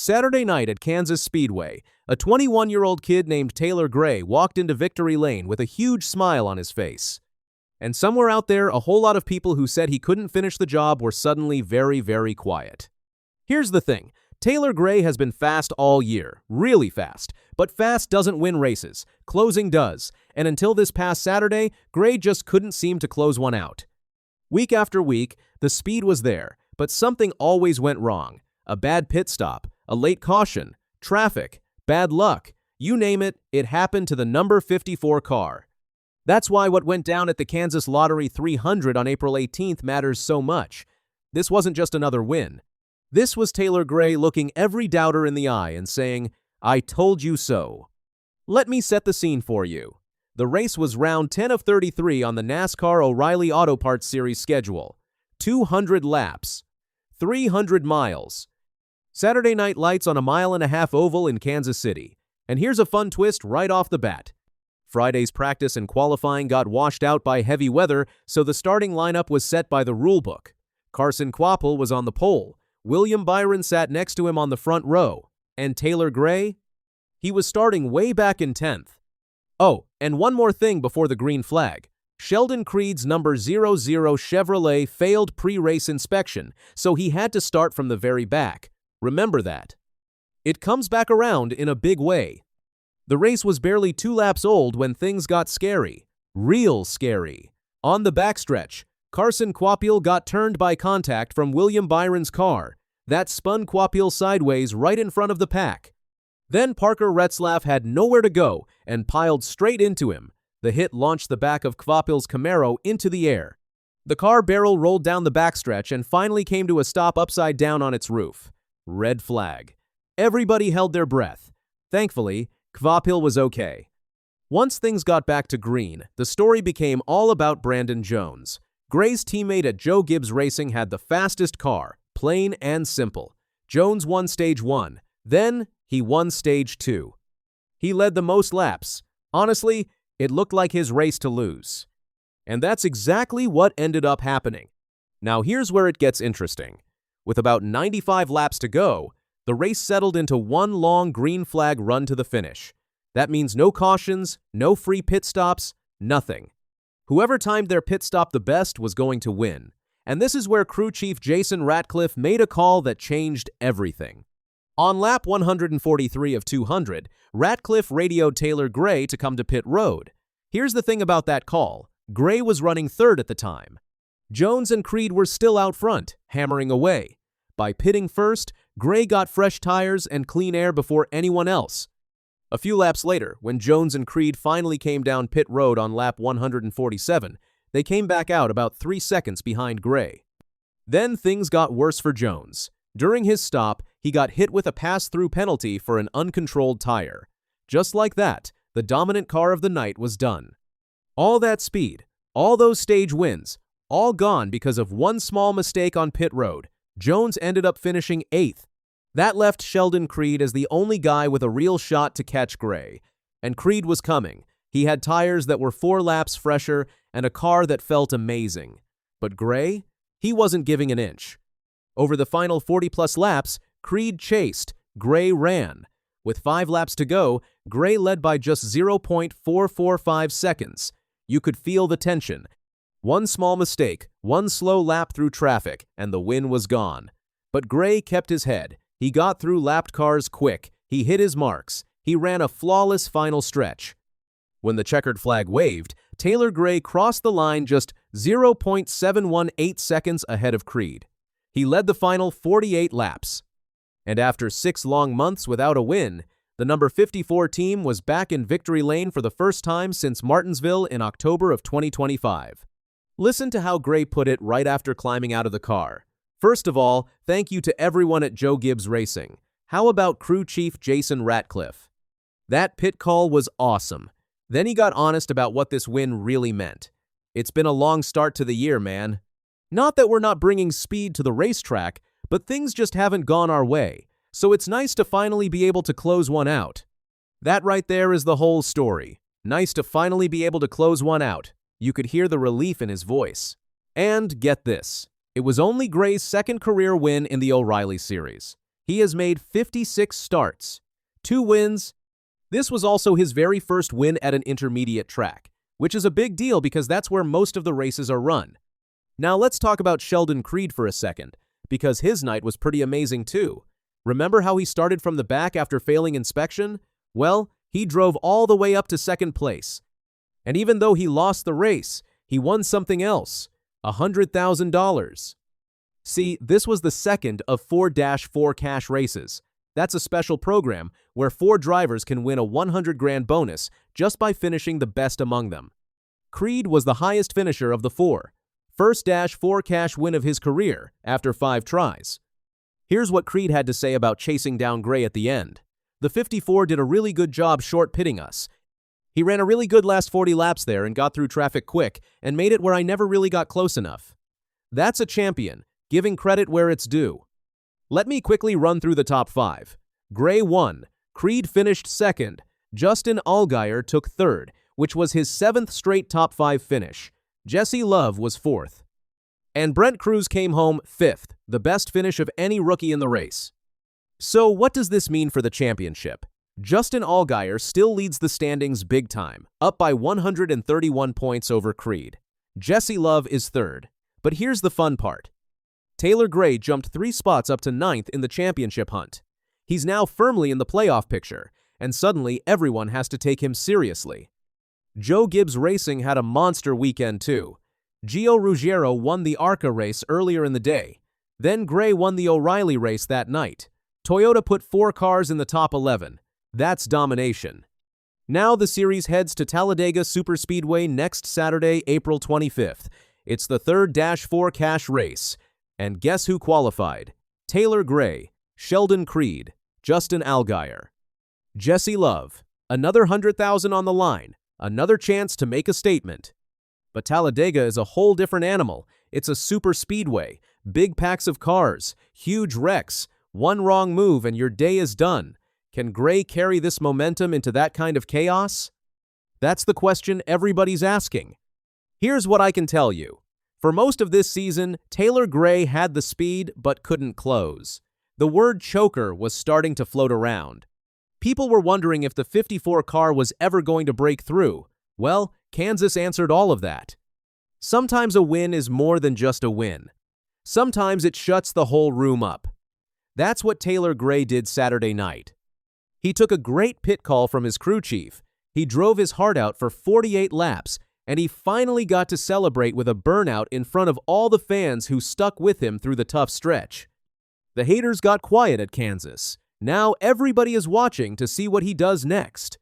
Saturday night at Kansas Speedway, a 21-year-old kid named Taylor Gray walked into victory lane with a huge smile on his face. And somewhere out there, a whole lot of people who said he couldn't finish the job were suddenly very, very quiet. Here's the thing. Taylor Gray has been fast all year, really fast. But fast doesn't win races. Closing does. And until this past Saturday, Gray just couldn't seem to close one out. Week after week, the speed was there, but something always went wrong. A bad pit stop, a late caution, traffic, bad luck. You name it, it happened to the number 54 car. That's why what went down at the Kansas Lottery 300 on April 18th matters so much. This wasn't just another win. This was Taylor Gray looking every doubter in the eye and saying, "I told you so." Let me set the scene for you. The race was round 10 of 33 on the NASCAR O'Reilly Auto Parts Series schedule. 200 laps. 300 miles. Saturday night lights on a 1.5-mile oval in Kansas City. And here's a fun twist right off the bat. Friday's practice and qualifying got washed out by heavy weather, so the starting lineup was set by the rulebook. Carson Kvapil was on the pole. William Byron sat next to him on the front row. And Taylor Gray? He was starting way back in 10th. Oh, and one more thing before the green flag. Sheldon Creed's number 00 Chevrolet failed pre-race inspection, so he had to start from the very back. Remember that. It comes back around in a big way. The race was barely 2 laps old when things got scary. Real scary. On the backstretch, Carson Kvapil got turned by contact from William Byron's car. That spun Kvapil sideways right in front of the pack. Then Parker Retzlaff had nowhere to go and piled straight into him. The hit launched the back of Kvapil's Camaro into the air. The car barrel rolled down the backstretch and finally came to a stop upside down on its roof. Red flag. Everybody held their breath. Thankfully, Kvapil was okay. Once things got back to green, the story became all about Brandon Jones. Gray's teammate at Joe Gibbs Racing had the fastest car, plain and simple. Jones won Stage 1. Then, he won Stage 2. He led the most laps. Honestly, it looked like his race to lose. And that's exactly what ended up happening. Now here's where it gets interesting. With about 95 laps to go, the race settled into one long green flag run to the finish. That means no cautions, no free pit stops, nothing. Whoever timed their pit stop the best was going to win. And this is where crew chief Jason Ratcliff made a call that changed everything. On lap 143 of 200, Ratcliff radioed Taylor Gray to come to pit road. Here's the thing about that call. Gray was running third at the time. Jones and Creed were still out front, hammering away. By pitting first, Gray got fresh tires and clean air before anyone else. A few laps later, when Jones and Creed finally came down pit road on lap 147, they came back out about 3 seconds behind Gray. Then things got worse for Jones. During his stop, he got hit with a pass-through penalty for an uncontrolled tire. Just like that, the dominant car of the night was done. All that speed, all those stage wins, all gone because of one small mistake on pit road. Jones ended up finishing 8th. That left Sheldon Creed as the only guy with a real shot to catch Gray. And Creed was coming. He had tires that were 4 laps fresher and a car that felt amazing. But Gray? He wasn't giving an inch. Over the final 40-plus laps, Creed chased. Gray ran. With 5 laps to go, Gray led by just 0.445 seconds. You could feel the tension. One small mistake, one slow lap through traffic, and the win was gone. But Gray kept his head. He got through lapped cars quick. He hit his marks. He ran a flawless final stretch. When the checkered flag waved, Taylor Gray crossed the line just 0.718 seconds ahead of Creed. He led the final 48 laps. And after 6 long months without a win, the number 54 team was back in victory lane for the first time since Martinsville in October of 2025. Listen to how Gray put it right after climbing out of the car. First of all, thank you to everyone at Joe Gibbs Racing. How about crew chief Jason Ratcliff? That pit call was awesome. Then he got honest about what this win really meant. It's been a long start to the year, man. Not that we're not bringing speed to the racetrack, but things just haven't gone our way. So it's nice to finally be able to close one out. That right there is the whole story. Nice to finally be able to close one out. You could hear the relief in his voice. And get this. It was only Gray's second career win in the O'Reilly Series. He has made 56 starts, 2 wins. This was also his very first win at an intermediate track, which is a big deal because that's where most of the races are run. Now let's talk about Sheldon Creed for a second, because his night was pretty amazing too. Remember how he started from the back after failing inspection? Well, he drove all the way up to second place. And even though he lost the race, he won something else, $100,000. See, this was the second of 4-4 cash races. That's a special program where 4 drivers can win a 100 grand bonus just by finishing the best among them. Creed was the highest finisher of the 4. First -4 cash win of his career after 5 tries. Here's what Creed had to say about chasing down Gray at the end. The 54 did a really good job short pitting us. He ran a really good last 40 laps there and got through traffic quick and made it where I never really got close enough. That's a champion, giving credit where it's due. Let me quickly run through the top 5. Gray won, Creed finished second, Justin Allgaier took third, which was his 7th straight top 5 finish. Jesse Love was 4th. And Brent Cruz came home 5th, the best finish of any rookie in the race. So what does this mean for the championship? Justin Allgaier still leads the standings big time, up by 131 points over Creed. Jesse Love is 3rd. But here's the fun part. Taylor Gray jumped 3 spots up to 9th in the championship hunt. He's now firmly in the playoff picture, and suddenly everyone has to take him seriously. Joe Gibbs Racing had a monster weekend too. Gio Ruggiero won the ARCA race earlier in the day. Then Gray won the O'Reilly race that night. Toyota put 4 cars in the top 11. That's domination. Now the series heads to Talladega Superspeedway next Saturday, April 25th. It's the 3rd-4 cash race. And guess who qualified? Taylor Gray, Sheldon Creed, Justin Allgaier. Jesse Love, another $100,000 on the line, another chance to make a statement. But Talladega is a whole different animal. It's a super speedway, big packs of cars, huge wrecks. One wrong move and your day is done. Can Gray carry this momentum into that kind of chaos? That's the question everybody's asking. Here's what I can tell you. For most of this season, Taylor Gray had the speed but couldn't close. The word choker was starting to float around. People were wondering if the 54 car was ever going to break through. Well, Kansas answered all of that. Sometimes a win is more than just a win. Sometimes it shuts the whole room up. That's what Taylor Gray did Saturday night. He took a great pit call from his crew chief. He drove his heart out for 48 laps, and he finally got to celebrate with a burnout in front of all the fans who stuck with him through the tough stretch. The haters got quiet at Kansas. Now everybody is watching to see what he does next.